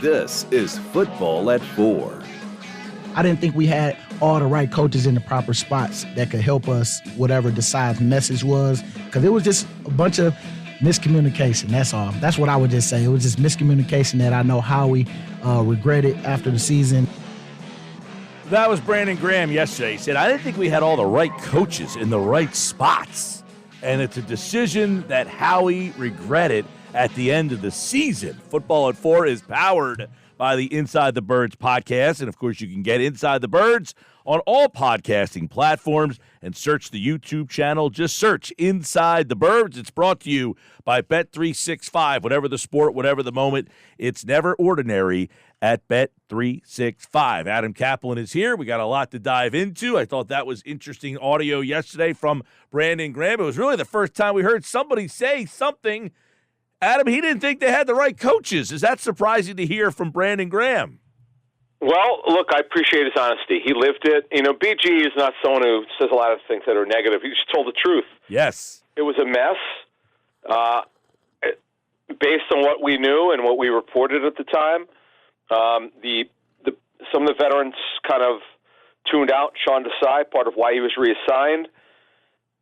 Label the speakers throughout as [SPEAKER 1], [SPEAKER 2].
[SPEAKER 1] This is Football at 4.
[SPEAKER 2] I didn't think we had all the right coaches in the proper spots that could help us, whatever Desailles' message was, because it was just a bunch of miscommunication. That's all. That's what I would just say. It was just miscommunication that I know Howie regretted after the season.
[SPEAKER 3] That was Brandon Graham yesterday. He said, I didn't think we had all the right coaches in the right spots. And it's a decision that Howie regretted at the end of the season. Football at 4 is powered by the Inside the Birds podcast. And, of course, you can get Inside the Birds on all podcasting platforms and search the YouTube channel. Just search Inside the Birds. It's brought to you by Bet365. Whatever the sport, whatever the moment, it's never ordinary at Bet365. Adam Caplan is here. We got a lot to dive into. I thought that was interesting audio yesterday from Brandon Graham. It was really the first time we heard somebody say something. Adam, he didn't think they had the right coaches. Is that surprising to hear from Brandon Graham?
[SPEAKER 4] Well, look, I appreciate his honesty. He lived it. You know, BG is not someone who says a lot of things that are negative. He just told the truth.
[SPEAKER 3] Yes.
[SPEAKER 4] It was a mess. Based on what we knew and what we reported at the time, some of the veterans kind of tuned out Sean Desai, part of why he was reassigned.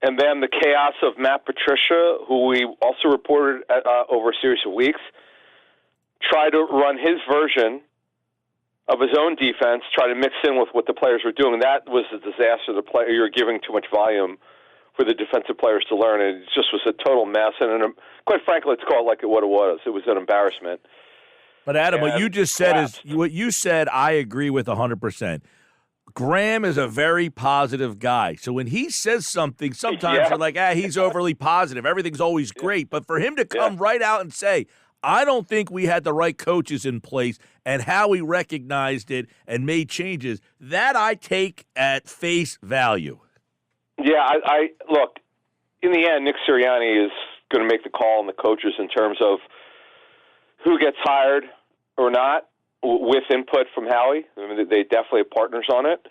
[SPEAKER 4] And then the chaos of Matt Patricia, who we also reported over a series of weeks, tried to run his version of his own defense, try to mix in with what the players were doing. That was a disaster. You're giving too much volume for the defensive players to learn. It just was a total mess. And quite frankly, let's call it like what it was. It was an embarrassment.
[SPEAKER 3] But, Adam, what you just said what you said, I agree with 100%. Graham is a very positive guy. So when he says something, sometimes you're like, he's overly positive. Everything's always great. But for him to come right out and say, I don't think we had the right coaches in place and how he recognized it and made changes, that I take at face value.
[SPEAKER 4] Yeah, I look, in the end, Nick Sirianni is going to make the call on the coaches in terms of who gets hired or not, with input from Howie. I mean, they definitely have partners on it.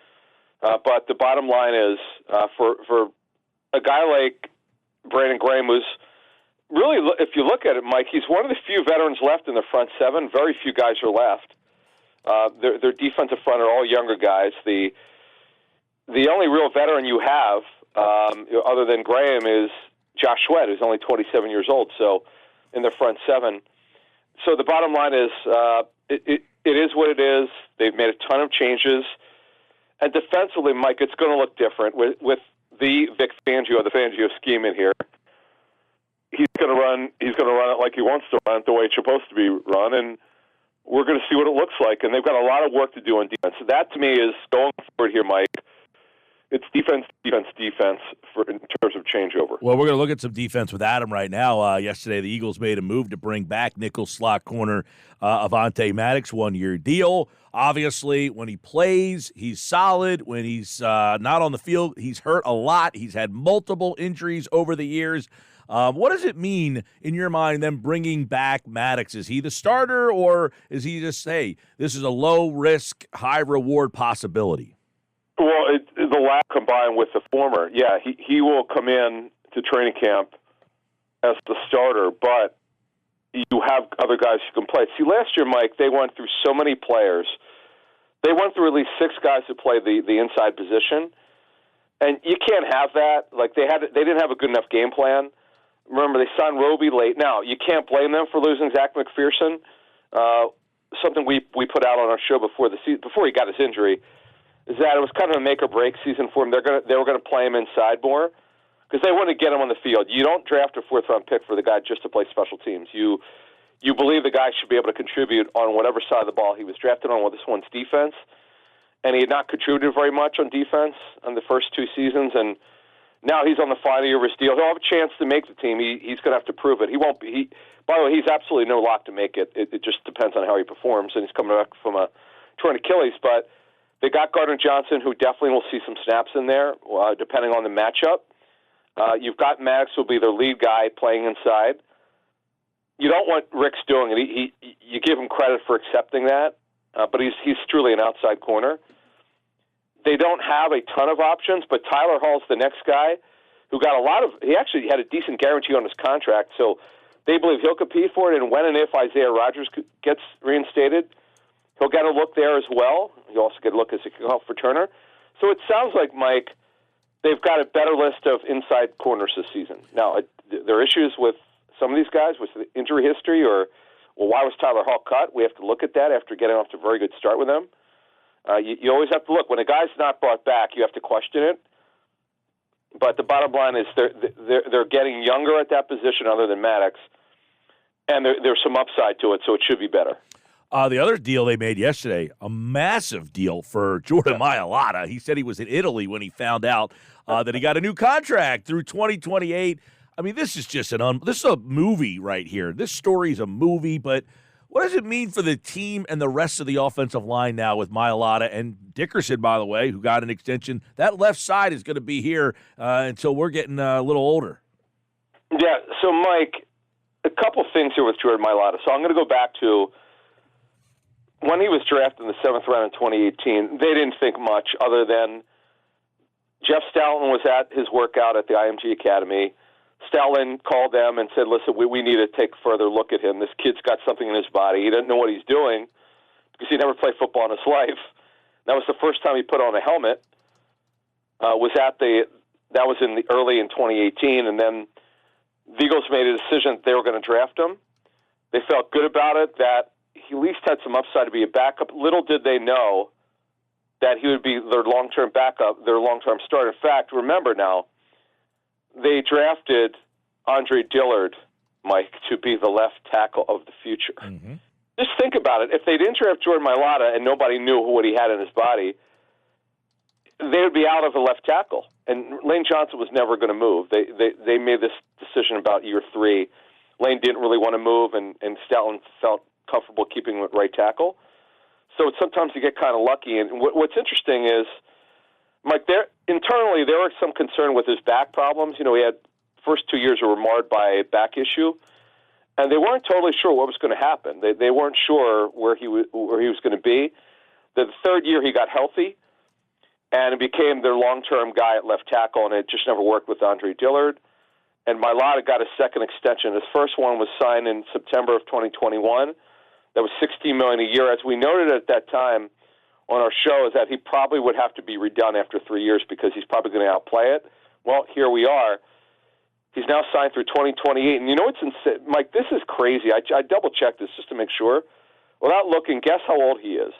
[SPEAKER 4] But the bottom line is, for a guy like Brandon Graham, who's really, if you look at it, Mike, he's one of the few veterans left in the front seven. Very few guys are left. Their defensive front are all younger guys. The only real veteran you have, other than Graham, is Josh Sweat, who's only 27 years old. So in the front seven. So the bottom line is, it is what it is. They've made a ton of changes. And defensively, Mike, it's going to look different with the Vic Fangio, the Fangio scheme in here. He's going to run it like he wants to run it, the way it's supposed to be run, and we're going to see what it looks like. And they've got a lot of work to do on defense. So that, to me, is going forward here, Mike. It's defense in terms of changeover.
[SPEAKER 3] Well, we're going to look at some defense with Adam right now. Yesterday, the Eagles made a move to bring back nickel slot corner Avonte Maddox, 1-year deal. Obviously, when he plays, he's solid. When he's not on the field, he's hurt a lot. He's had multiple injuries over the years. What does it mean, in your mind, them bringing back Maddox? Is he the starter, or is he just, hey, this is a low-risk, high-reward possibility?
[SPEAKER 4] Well, the latter combined with the former. Yeah, he will come in to training camp as the starter, but you have other guys who can play. See, last year, Mike, they went through so many players. They went through at least 6 guys who played the inside position, and you can't have that. Like they didn't have a good enough game plan. Remember, they signed Roby late. Now, you can't blame them for losing Zach McPherson. Something we put out on our show before he got his injury is that it was kind of a make or break season for him. They were going to play him inside more because they wanted to get him on the field. You don't draft a 4th-round pick for the guy just to play special teams. You believe the guy should be able to contribute on whatever side of the ball he was drafted on. Well, this one's defense, and he had not contributed very much on defense on the first 2 seasons, and now he's on the final year of his deal. He'll have a chance to make the team. He's going to have to prove it. He won't be. By the way, he's absolutely no lock to make it. It just depends on how he performs, and he's coming back from a torn Achilles. But they got Gardner Johnson, who definitely will see some snaps in there, depending on the matchup. You've got Maddox, who will be their lead guy playing inside. You don't want Rick's doing it. You give him credit for accepting that, but he's truly an outside corner. They don't have a ton of options, but Tyler Hall's the next guy who got he actually had a decent guarantee on his contract, so they believe he'll compete for it, and when and if Isaiah Rodgers gets reinstated, get a look there as well. You also get a look as a kickoff returner. So it sounds like, Mike, they've got a better list of inside corners this season. Now, there are issues with some of these guys with the injury history or, well, why was Tyler Hall cut? We have to look at that after getting off to a very good start with him. You always have to look. When a guy's not brought back, you have to question it. But the bottom line is they're getting younger at that position other than Maddox, and there's some upside to it, so it should be better.
[SPEAKER 3] The other deal they made yesterday, a massive deal for Jordan Mailata. He said he was in Italy when he found out that he got a new contract through 2028. I mean, this is just this is a movie right here. This story is a movie, but what does it mean for the team and the rest of the offensive line now with Mailata and Dickerson, by the way, who got an extension? That left side is going to be here until we're getting a little older.
[SPEAKER 4] Yeah, so, Mike, a couple things here with Jordan Mailata. So I'm going to go back to when he was drafted in the 7th round in 2018. They didn't think much other than Jeff Stoutland was at his workout at the IMG Academy. Stoutland called them and said, listen, we need to take a further look at him. This kid's got something in his body. He doesn't know what he's doing because he never played football in his life. That was the first time he put on a helmet. That was early in 2018, and then the Eagles made a decision that they were going to draft him. They felt good about it, that he at least had some upside to be a backup. Little did they know that he would be their long-term backup, their long-term starter. In fact, remember now, they drafted Andre Dillard, Mike, to be the left tackle of the future. Mm-hmm. Just think about it. If they didn't draft Jordan Mailata and nobody knew what he had in his body, they would be out of the left tackle. And Lane Johnson was never going to move. They made this decision about year 3. Lane didn't really want to move, and Stoutland felt comfortable keeping him at right tackle. So sometimes you get kind of lucky. And what's interesting is, Mike, internally there was some concern with his back problems. You know, he had first 2 years were marred by a back issue, and they weren't totally sure what was going to happen. They weren't sure where he was going to be. The third year he got healthy, and it became their long-term guy at left tackle, and it just never worked with Andre Dillard. And Mailata got a second extension. His first one was signed in September of 2021. That was $16 million a year. As we noted at that time on our show, is that he probably would have to be redone after 3 years because he's probably going to outplay it. Well, here we are. He's now signed through 2028. And you know what's insane? Mike, this is crazy. I double-checked this just to make sure. Without looking, guess how old he is.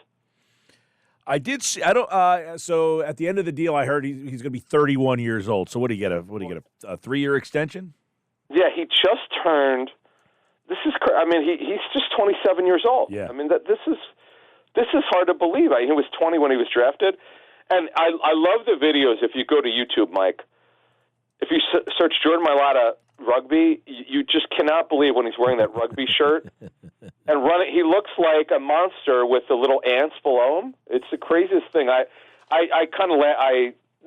[SPEAKER 3] I did see. I don't. So at the end of the deal, I heard he's going to be 31 years old. So what do you get? A 3-year extension? Yeah,
[SPEAKER 4] he just turned. This is. I mean, he's just 27 years old.
[SPEAKER 3] Yeah.
[SPEAKER 4] I mean, this is hard to believe. He was 20 when he was drafted, and I love the videos. If you go to YouTube, Mike, if you search Jordan Mailata rugby, you just cannot believe when he's wearing that rugby shirt and running. He looks like a monster with the little ants below him. It's the craziest thing. I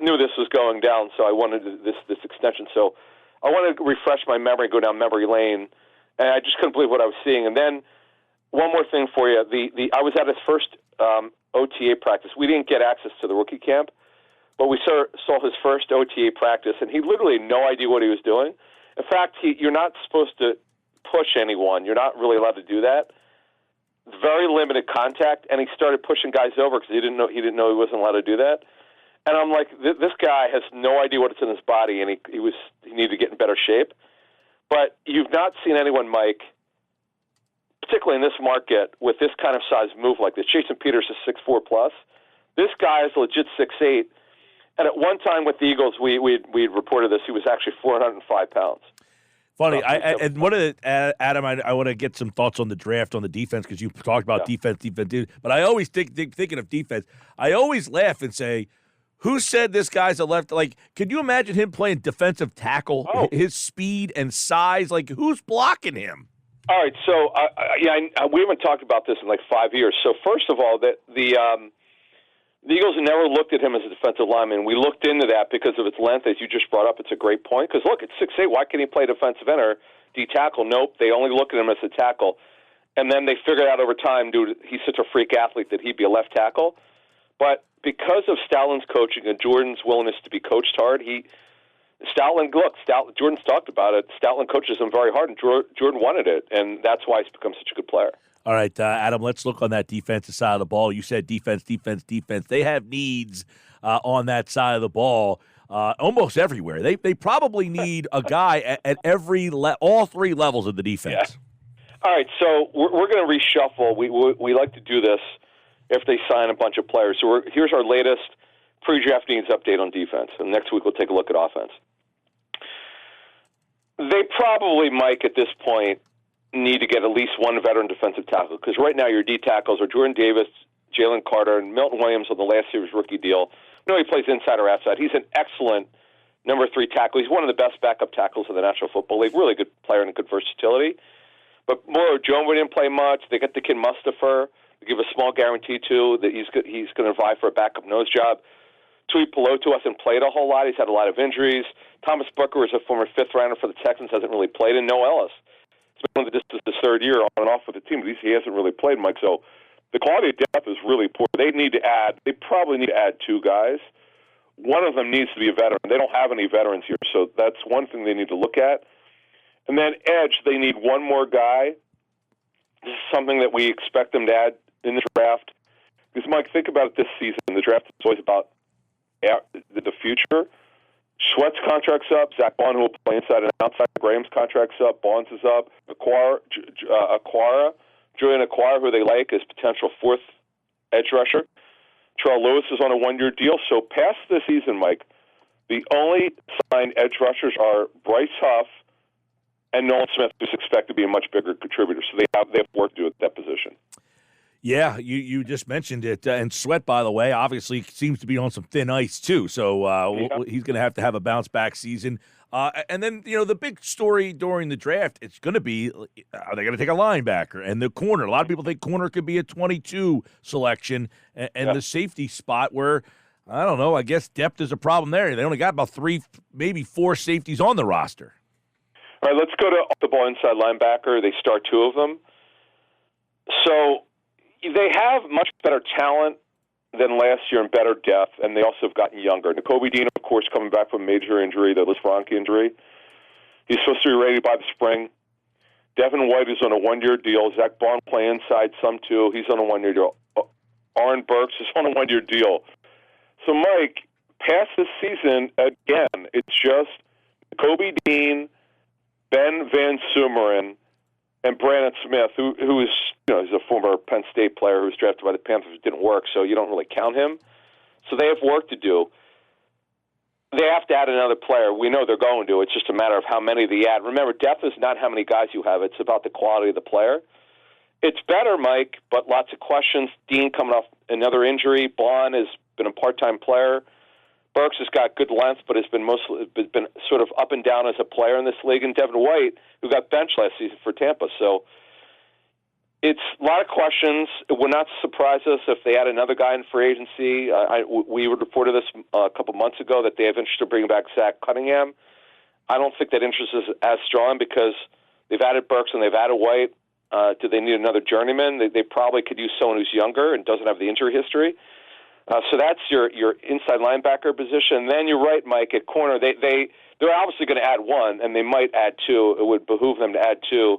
[SPEAKER 4] knew this was going down, so I wanted this extension. So I wanted to refresh my memory, go down memory lane, and I just couldn't believe what I was seeing. And then one more thing for you: I was at his first OTA practice. We didn't get access to the rookie camp, but we saw his first OTA practice, and he literally had no idea what he was doing. In fact, you're not supposed to push anyone. You're not really allowed to do that. Very limited contact, and he started pushing guys over because he didn't know he wasn't allowed to do that. And I'm like, this guy has no idea what's in his body, and he needed to get in better shape. But you've not seen anyone, Mike, particularly in this market, with this kind of size move like this. Jason Peters is 6'4+. This guy is legit 6'8". And at one time with the Eagles, we reported this. He was actually 405 pounds.
[SPEAKER 3] Funny. And Adam, I want to get some thoughts on the draft on the defense because you talked about defense. But I always thinking of defense. I always laugh and say, who said this guy's a left? Like, could you imagine him playing defensive tackle? Oh. His speed and size. Like, who's blocking him?
[SPEAKER 4] All right. So, we haven't talked about this in like 5 years. So, first of all, the Eagles never looked at him as a defensive lineman. We looked into that because of its length, as you just brought up. It's a great point. Because, look, it's 6'8". Why can't he play defensive end or D-tackle? Nope. They only look at him as a tackle. And then they figured out over time, dude, he's such a freak athlete that he'd be a left tackle. But because of Stoutland's coaching and Jordan's willingness to be coached hard, Jordan's talked about it. Stoutland coaches him very hard, and Jordan wanted it. And that's why he's become such a good player.
[SPEAKER 3] All right, Adam, let's look on that defensive side of the ball. You said defense. They have needs on that side of the ball almost everywhere. They probably need a guy at all three levels of the defense.
[SPEAKER 4] Yeah. All right, so we're going to reshuffle. We like to do this if they sign a bunch of players. So here's our latest pre-draft needs update on defense, and next week we'll take a look at offense. They probably, Mike, at this point, need to get at least one veteran defensive tackle, because right now your D tackles are Jordan Davis, Jalen Carter, and Milton Williams on the last year's rookie deal. I know he plays inside or outside. He's an excellent number 3 tackle. He's one of the best backup tackles in the National Football League. Really good player and good versatility. But Moro Jones didn't play much. They got the kid Mustapher. They give a small guarantee to that he's going to vie for a backup nose job. Tui Pelotu hasn't played a whole lot. He's had a lot of injuries. Thomas Booker is a former 5th rounder for the Texans, hasn't really played. And Noah Ellis. It's been this is his 3rd year on and off with the team. At least he hasn't really played, Mike. So the quality of depth is really poor. They probably need to add 2 guys. One of them needs to be a veteran. They don't have any veterans here, so that's one thing they need to look at. And then edge, they need one more guy. This is something that we expect them to add in the draft. Because, Mike, think about it this season. The draft is always about the future. Sweat's contract's up. Zach Bond, who will play inside and outside. Graham's contract's up. Bonds is up. Julian Aquara, who they like, is potential 4th edge rusher. Terrell Lewis is on a 1-year deal. So past the season, Mike, the only signed edge rushers are Bryce Huff and Nolan Smith, who's expected to be a much bigger contributor. So they have work to do at that position.
[SPEAKER 3] Yeah, you just mentioned it. And Sweat, by the way, obviously seems to be on some thin ice, too. So he's going to have a bounce-back season. And then, the big story during the draft, it's going to be, are they going to take a linebacker? And the corner. A lot of people think corner could be a 22 selection. And the safety spot where, I don't know, I guess depth is a problem there. They only got about 3, maybe 4 safeties on the roster.
[SPEAKER 4] All right, let's go to the ball inside linebacker. They start 2 of them. So they have much better talent than last year and better depth, and they also have gotten younger. Nakobe Dean, of course, coming back from a major injury, the Lisfranc injury. He's supposed to be ready by the spring. Devin White is on a 1-year deal. Zach Bond play inside some too. He's on a 1-year deal. Aaron Burks is on a 1-year deal. So, Mike, past this season, again, it's just Nakobe Dean, Ben Van Sumeren, and Brandon Smith, who is, he's a former Penn State player who was drafted by the Panthers. It didn't work, so you don't really count him. So they have work to do. They have to add another player. We know they're going to. It's just a matter of how many they add. Remember, depth is not how many guys you have. It's about the quality of the player. It's better, Mike, but lots of questions. Dean coming off another injury. Bond has been a part-time player. Burks has got good length, but has been sort of up and down as a player in this league. And Devin White, who got benched last season for Tampa. So it's a lot of questions. It would not surprise us if they add another guy in free agency. We reported this a couple months ago that they have interest in bringing back Zach Cunningham. I don't think that interest is as strong because they've added Burks and they've added White. Do they need another journeyman? They probably could use someone who's younger and doesn't have the injury history. So that's your inside linebacker position. And then you're right, Mike, at corner. They're obviously going to add 1, and they might add 2. It would behoove them to add 2.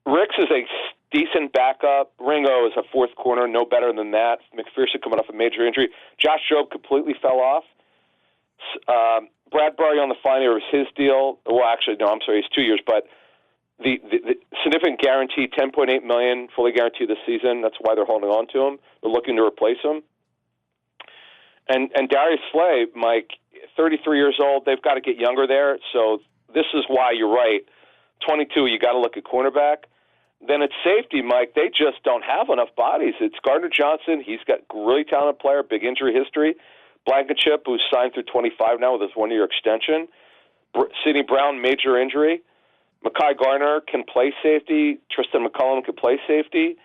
[SPEAKER 4] Ricks is a decent backup. Ringo is a 4th corner, no better than that. McPherson coming off a major injury. Josh Jobe completely fell off. Bradbury on the final year was his deal. Well, actually, no, I'm sorry, he's 2 years, but the significant guarantee, $10.8 million, fully guaranteed this season. That's why they're holding on to him. They're looking to replace him. And Darius Slay, Mike, 33 years old. They've got to get younger there. So this is why you're right. 22, you got to look at cornerback. Then at safety, Mike, they just don't have enough bodies. It's Gardner Johnson. He's got really talented player, big injury history. Blankenship, who's signed through 25 now with his 1-year extension. Sidney Brown, major injury. Mekhi Garner can play safety. Tristan McCullum can play safety.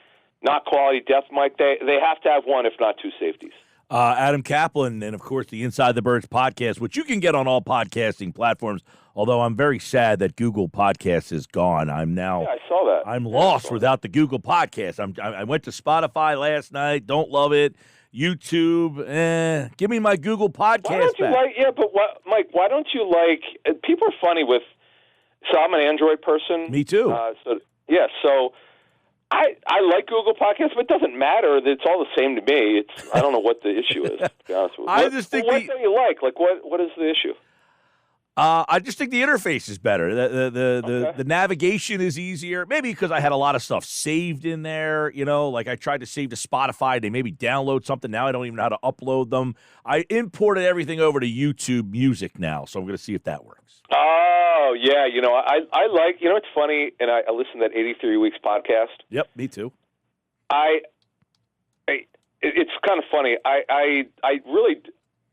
[SPEAKER 4] Not quality depth, Mike. They have to have 1, if not 2 safeties.
[SPEAKER 3] Adam Caplan and, of course, the Inside the Birds podcast, which you can get on all podcasting platforms, although I'm very sad that Google Podcasts is gone. I
[SPEAKER 4] saw that.
[SPEAKER 3] I'm lost without the Google Podcast. I went to Spotify last night. Don't love it. YouTube, give me my Google Podcast back.
[SPEAKER 4] Mike, why don't you like – people are funny with – so I'm an Android person.
[SPEAKER 3] Me too.
[SPEAKER 4] So I like Google Podcasts, but it doesn't matter. It's all the same to me. I don't know what the issue is, to be honest with you.
[SPEAKER 3] I just think
[SPEAKER 4] what don't you like? Like, what is the issue?
[SPEAKER 3] I just think the interface is better. The navigation is easier. Maybe because I had a lot of stuff saved in there. Like I tried to save to Spotify. They maybe download something. Now I don't even know how to upload them. I imported everything over to YouTube Music now, so I'm going to see if that works.
[SPEAKER 4] Oh, yeah. I like, it's funny, and I listen to that 83 Weeks podcast.
[SPEAKER 3] Yep, me too.
[SPEAKER 4] It's kind of funny.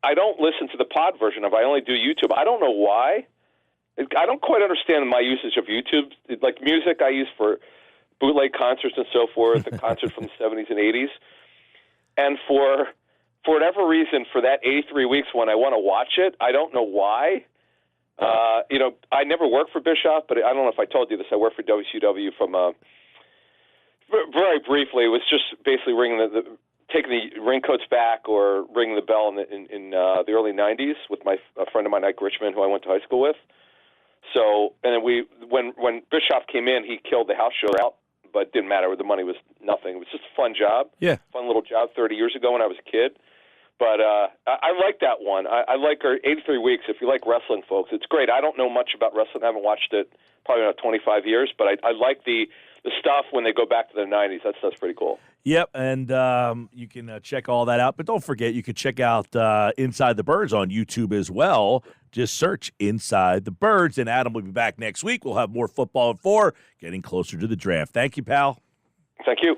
[SPEAKER 4] I don't listen to the pod version of it. I only do YouTube. I don't know why. I don't quite understand my usage of YouTube. Like music I use for bootleg concerts and so forth, a concert from the 70s and 80s. And for whatever reason, for that 83 Weeks one, I want to watch it. I don't know why. I never worked for Bischoff, but I don't know if I told you this. I worked for WCW from very briefly. It was just basically taking the raincoats back or ringing the bell in the early 90s with a friend of mine, Ike Richmond, who I went to high school with. So, and then when Bischoff came in, he killed the house show out, but it didn't matter. The money was nothing. It was just a fun job.
[SPEAKER 3] Yeah.
[SPEAKER 4] Fun little job 30 years ago when I was a kid. But I like that one. I like our 83 Weeks. If you like wrestling, folks, it's great. I don't know much about wrestling. I haven't watched it probably about 25 years, but I like the stuff when they go back to the 90s. That stuff's pretty cool.
[SPEAKER 3] Yep, and you can check all that out. But don't forget, you can check out Inside the Birds on YouTube as well. Just search Inside the Birds, and Adam will be back next week. We'll have more football at 4, getting closer to the draft. Thank you, pal.
[SPEAKER 4] Thank you.